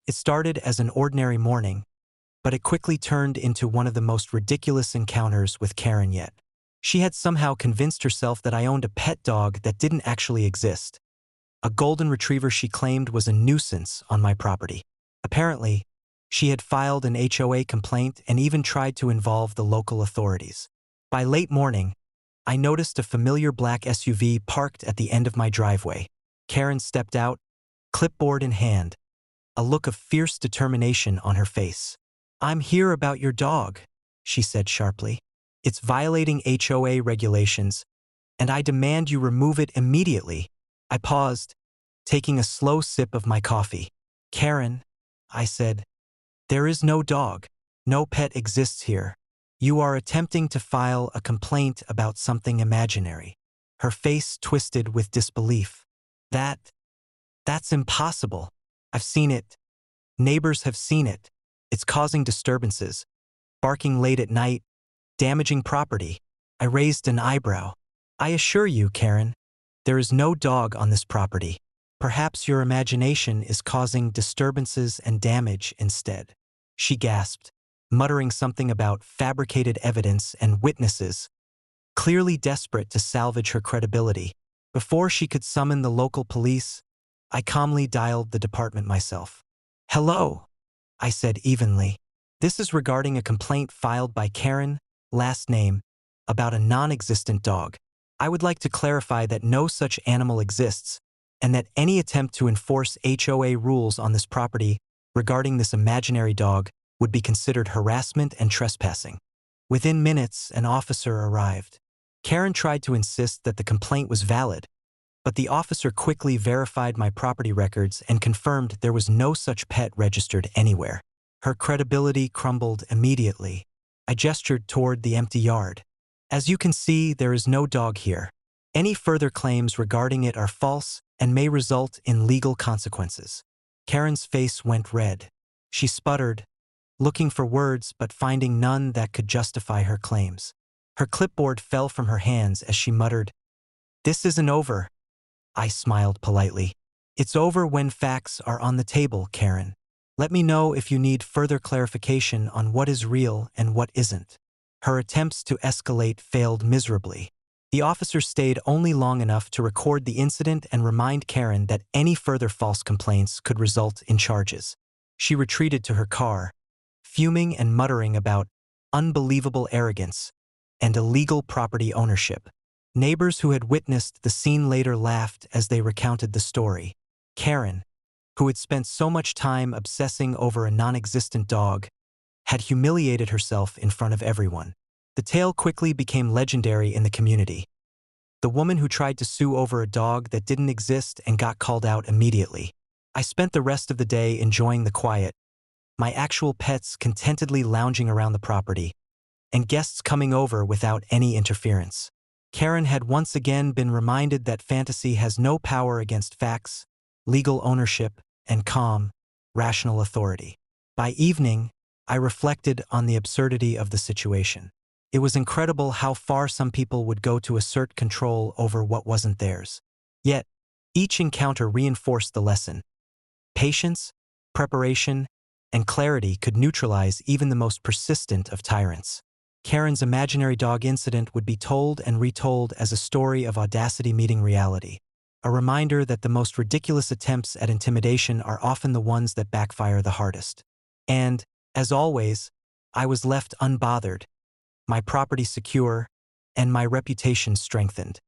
It started as an ordinary morning, but it quickly turned into one of the most ridiculous encounters with Karen yet. She had somehow convinced herself that I owned a pet dog that didn't actually exist. A golden retriever she claimed was a nuisance on my property. Apparently, she had filed an HOA complaint and even tried to involve the local authorities. By late morning, I noticed a familiar black SUV parked at the end of my driveway. Karen stepped out, clipboard in hand, a look of fierce determination on her face. "I'm here about your dog," she said sharply. "It's violating HOA regulations, and I demand you remove it immediately." I paused, taking a slow sip of my coffee. "Karen," I said, "there is no dog. No pet exists here. You are attempting to file a complaint about something imaginary." Her face twisted with disbelief. That's impossible. I've seen it. Neighbors have seen it. It's causing disturbances, barking late at night, damaging property." I raised an eyebrow. "I assure you, Karen, there is no dog on this property. Perhaps your imagination is causing disturbances and damage instead." She gasped, muttering something about fabricated evidence and witnesses, clearly desperate to salvage her credibility. Before she could summon the local police, I calmly dialed the department myself. "Hello," I said evenly. "This is regarding a complaint filed by Karen, last name, about a non-existent dog. I would like to clarify that no such animal exists, and that any attempt to enforce HOA rules on this property regarding this imaginary dog would be considered harassment and trespassing." Within minutes, an officer arrived. Karen tried to insist that the complaint was valid, but the officer quickly verified my property records and confirmed there was no such pet registered anywhere. Her credibility crumbled immediately. I gestured toward the empty yard. "As you can see, there is no dog here. Any further claims regarding it are false and may result in legal consequences." Karen's face went red. She sputtered, looking for words but finding none that could justify her claims. Her clipboard fell from her hands as she muttered, "This isn't over." I smiled politely. "It's over when facts are on the table, Karen. Let me know if you need further clarification on what is real and what isn't." Her attempts to escalate failed miserably. The officer stayed only long enough to record the incident and remind Karen that any further false complaints could result in charges. She retreated to her car, fuming and muttering about unbelievable arrogance and illegal property ownership. Neighbors who had witnessed the scene later laughed as they recounted the story. Karen, who had spent so much time obsessing over a non-existent dog, had humiliated herself in front of everyone. The tale quickly became legendary in the community. The woman who tried to sue over a dog that didn't exist and got called out immediately. I spent the rest of the day enjoying the quiet, my actual pets contentedly lounging around the property, and guests coming over without any interference. Karen had once again been reminded that fantasy has no power against facts, legal ownership, and calm, rational authority. By evening, I reflected on the absurdity of the situation. It was incredible how far some people would go to assert control over what wasn't theirs. Yet, each encounter reinforced the lesson. Patience, preparation, and clarity could neutralize even the most persistent of tyrants. Karen's imaginary dog incident would be told and retold as a story of audacity meeting reality, a reminder that the most ridiculous attempts at intimidation are often the ones that backfire the hardest. And, as always, I was left unbothered, my property secure, and my reputation strengthened.